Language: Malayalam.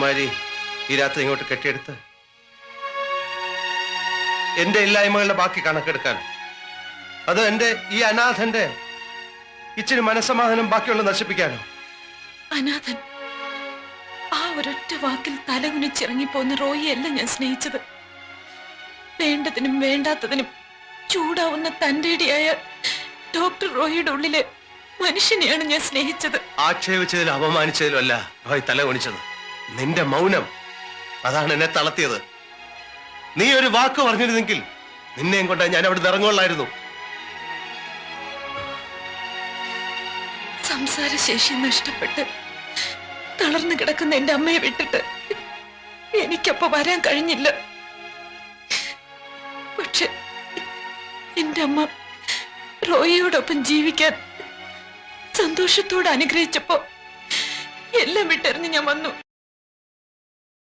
രാജകുമാരി ഈ രാത്രി ഇങ്ങോട്ട് കെട്ടിയെടുത്ത് എന്റെ ഇല്ലായ്മകളുടെ ബാക്കി കണക്കെടുക്കാൻ, അത് എന്റെ ഈ അനാഥന്റെ ഇച്ചിരി മനസ്സമാധാനം ബാക്കിയുള്ള നശിപ്പിക്കാനോ? അനാഥൻ ആ ഒരൊറ്റ വാക്കിൽ തലകുനിച്ചിറങ്ങിപ്പോന്ന റോയിയല്ല ഞാൻ സ്നേഹിച്ചത്. വേണ്ടതിനും വേണ്ടാത്തതിനും ചൂടാവുന്ന തന്റേടിയായ ഡോക്ടർ റോയിയുടെ ഉള്ളിലെ മനുഷ്യനെയാണ് ഞാൻ സ്നേഹിച്ചത്. ആക്ഷേപിച്ചതിലും അപമാനിച്ചതിലും അല്ല റോയ് തലകുനിച്ചത്. നിന്റെ മൗനം അതാണ് എന്നെ തളർത്തിയത്. നീ ഒരു വാക്ക് പറഞ്ഞിരുന്നെങ്കിൽ നിന്നെയും കൊണ്ട് ഞാൻ അവിടെ ഇറങ്ങുള്ളായിരുന്നു. സംസാരശേഷി നഷ്ടപ്പെട്ട് തളർന്നു കിടക്കുന്ന എന്റെ അമ്മയെ വിട്ടിട്ട് എനിക്കപ്പോ വരാൻ കഴിഞ്ഞില്ല. പക്ഷെ എന്റെ അമ്മ റോയിയോടൊപ്പം ജീവിക്കാൻ സന്തോഷത്തോടെ അനുഗ്രഹിച്ചപ്പോ എല്ലാം വിട്ടെറിഞ്ഞ് ഞാൻ വന്നു.